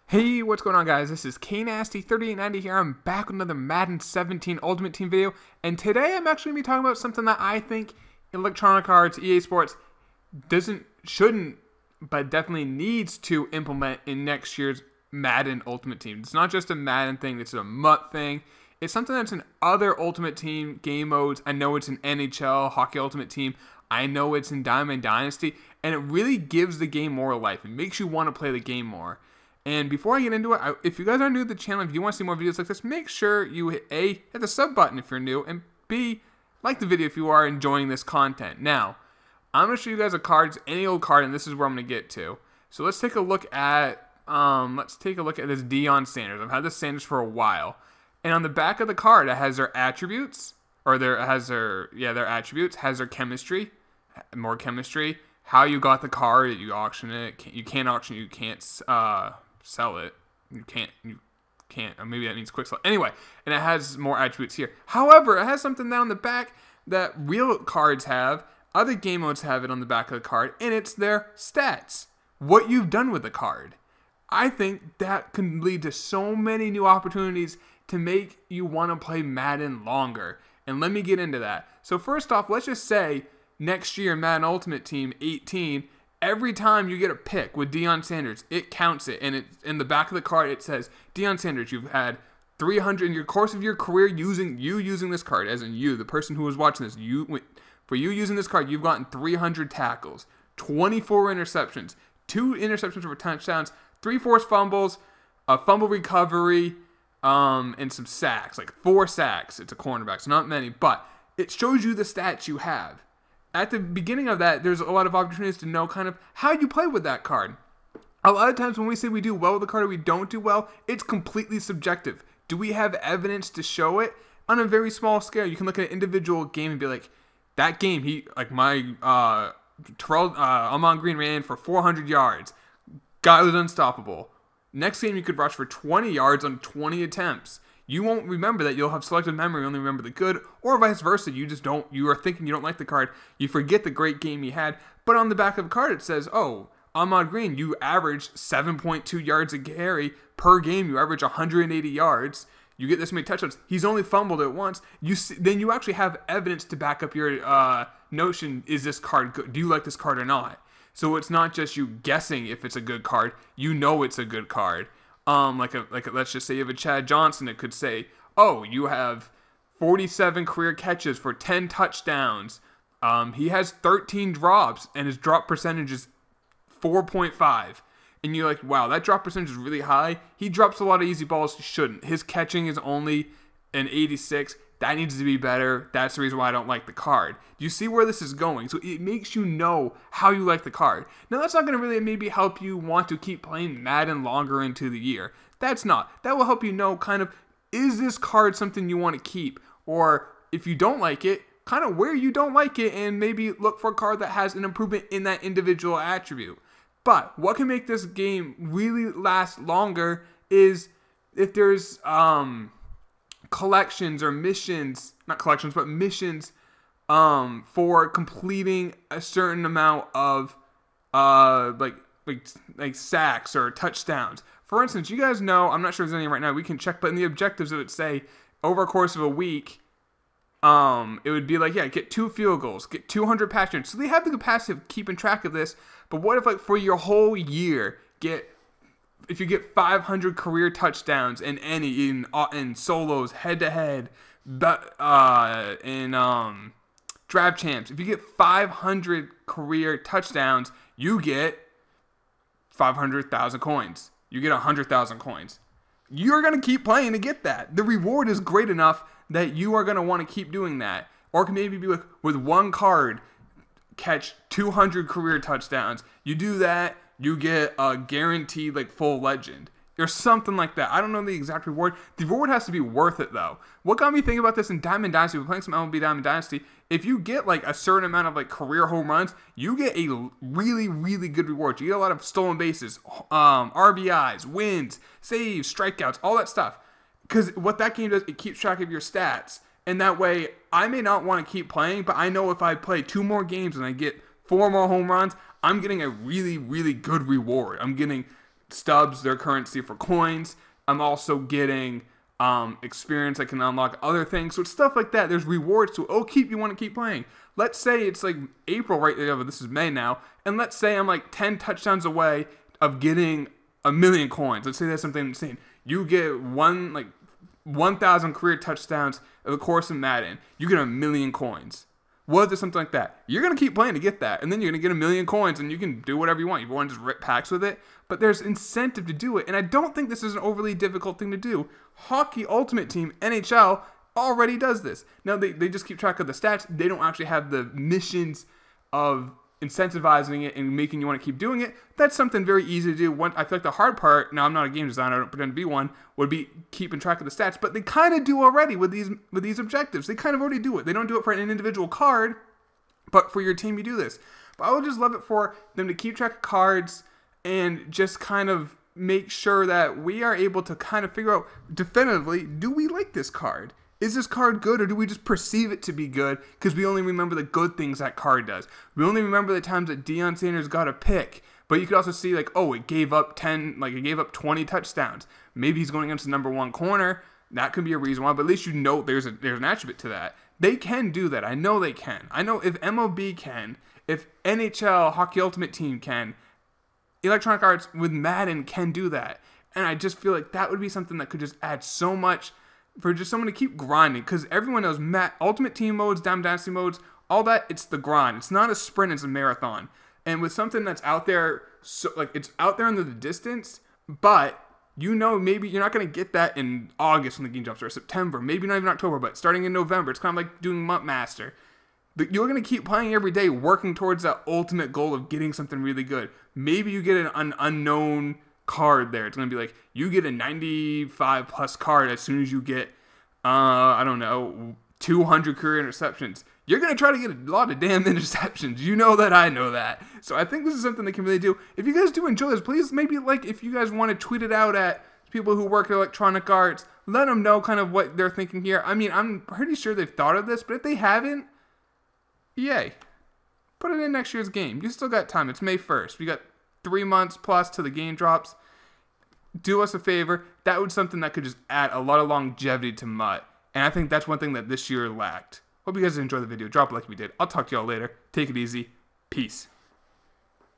Hey, what's going on, guys? This is KNasty3890 here. I'm back with another Madden 17 Ultimate Team video, and today I'm actually going to be talking about something that I think Electronic Arts, EA Sports, shouldn't, but definitely needs to implement in next year's Madden Ultimate Team. It's not just a Madden thing, it's a MUT thing. It's something that's in other Ultimate Team game modes. I know it's in NHL, Hockey Ultimate Team. I know it's in Diamond Dynasty, and it really gives the game more life. It makes you want to play the game more. And before I get into it, if you guys are new to the channel, if you want to see more videos like this, make sure you hit the sub button if you're new, and B, like the video if you are enjoying this content. Now, I'm going to show you guys a card, any old card, and this is where I'm going to get to. So let's take a look at this Deion Sanders. I've had this Sanders for a while, and on the back of the card, it has their attributes, their attributes, has their chemistry, more chemistry, how you got the card, you auction it, you can't auction it, you can't sell it. You can't, or maybe that means quick sell. Anyway, and it has more attributes here. However, it has something down the back that real cards have, other game modes have it on the back of the card, and it's their stats. What you've done with the card. I think that can lead to so many new opportunities to make you want to play Madden longer. And let me get into that. So first off, let's just say next year, Madden Ultimate Team 18, every time you get a pick with Deion Sanders, it counts it, and in the back of the card it says, Deion Sanders, you've had 300 in your course of your career using this card, as in you, the person who was watching this. For you using this card, you've gotten 300 tackles, 24 interceptions, 2 interceptions for touchdowns, 3 forced fumbles, a fumble recovery, and some sacks, like 4 sacks. It's a cornerback, so not many, but it shows you the stats you have. At the beginning of that, there's a lot of opportunities to know kind of how you play with that card. A lot of times when we say we do well with the card or we don't do well, it's completely subjective. Do we have evidence to show it? On a very small scale, you can look at an individual game and be like, that game, Ahman Green ran for 400 yards. Guy was unstoppable. Next game, you could rush for 20 yards on 20 attempts. You won't remember that. You'll have selective memory, only remember the good, or vice versa. You are thinking you don't like the card. You forget the great game you had. But on the back of the card, it says, oh, Ahman Green, you averaged 7.2 yards a carry per game. You average 180 yards. You get this many touchdowns. He's only fumbled it once. Then you actually have evidence to back up your notion, is this card good? Do you like this card or not? So it's not just you guessing if it's a good card. You know it's a good card. Let's just say you have a Chad Johnson, it could say, oh, you have 47 career catches for 10 touchdowns. He has 13 drops, and his drop percentage is 4.5. And you're like, wow, that drop percentage is really high. He drops a lot of easy balls he shouldn't. His catching is only an 86. That needs to be better. That's the reason why I don't like the card. Do you see where this is going? So it makes you know how you like the card. Now, that's not going to really maybe help you want to keep playing Madden longer into the year. That's not. That will help you know kind of, is this card something you want to keep? Or if you don't like it, kind of where you don't like it, and maybe look for a card that has an improvement in that individual attribute. But what can make this game really last longer is if there's collections or missions, not collections, but missions for completing a certain amount of like sacks or touchdowns. For instance, you guys know, I'm not sure if there's any right now, we can check, but in the objectives it would say over a course of a week, it would be like, yeah, get 2 field goals, get 200 pass yards. So they have the capacity of keeping track of this, but what if, like, for your whole year, if you get 500 career touchdowns in solos, head-to-head, in draft champs, if you get 500 career touchdowns, you get 500,000 coins. You get 100,000 coins. You're going to keep playing to get that. The reward is great enough that you are going to want to keep doing that. Or it can maybe be with one card, catch 200 career touchdowns. You do that, you get a guaranteed full legend or something like that. I don't know the exact reward. The reward has to be worth it, though. What got me thinking about this in Diamond Dynasty, we're playing some MLB Diamond Dynasty, if you get a certain amount of career home runs, you get a really, really good reward. You get a lot of stolen bases, RBIs, wins, saves, strikeouts, all that stuff. Because what that game does, it keeps track of your stats. And that way, I may not want to keep playing, but I know if I play 2 more games and I get 4 more home runs, I'm getting a really, really good reward. I'm getting stubs, their currency for coins. I'm also getting experience. I can unlock other things. So it's stuff like that. There's rewards to you want to keep playing. Let's say it's like April right there, but this is May now, and let's say I'm like 10 touchdowns away of getting 1,000,000 coins. Let's say that's something insane. You get 1,000 career touchdowns in the course of Madden. You get 1,000,000 coins. What is something like that? You're going to keep playing to get that, and then you're going to get 1,000,000 coins, and you can do whatever you want. You want to just rip packs with it, but there's incentive to do it, and I don't think this is an overly difficult thing to do. Hockey Ultimate Team, NHL, already does this. Now, they just keep track of the stats. They don't actually have the missions of incentivizing it and making you want to keep doing it. That's something very easy to do. I feel like the hard part, now I'm not a game designer, I don't pretend to be one, would be keeping track of the stats, but they kind of do already with these objectives. They kind of already do it. They don't do it for an individual card, but for your team you do this. But I would just love it for them to keep track of cards and just kind of make sure that we are able to kind of figure out definitively, do we like this card? Is this card good, or do we just perceive it to be good because we only remember the good things that card does? We only remember the times that Deion Sanders got a pick, but you could also see like, oh, it gave up 20 touchdowns. Maybe he's going against the number 1 corner. That could be a reason why, but at least you know there's an attribute to that. They can do that. I know they can. I know if MLB can, if NHL Hockey Ultimate Team can, Electronic Arts with Madden can do that. And I just feel like that would be something that could just add so much for just someone to keep grinding, because everyone knows Ultimate Team modes, Diamond Dynasty modes, all that, it's the grind. It's not a sprint, it's a marathon. And with something that's out there, so like it's out there in the distance, but you know maybe you're not going to get that in August when the game drops, or September, maybe not even October, but starting in November, it's kind of like doing Month Master. You're going to keep playing every day, working towards that ultimate goal of getting something really good. Maybe you get an unknown card there. It's going to be like, you get a 95 plus card as soon as you get, 200 career interceptions. You're going to try to get a lot of damn interceptions. You know that, I know that. So I think this is something they can really do. If you guys do enjoy this, please maybe if you guys want to tweet it out at people who work at Electronic Arts, let them know kind of what they're thinking here. I mean, I'm pretty sure they've thought of this, but if they haven't, yay. Put it in next year's game. You still got time. It's May 1st. We got 3 months plus till the game drops. Do us a favor. That was something that could just add a lot of longevity to MUT. And I think that's one thing that this year lacked. Hope you guys enjoyed the video. Drop a like if you did. I'll talk to y'all later. Take it easy. Peace.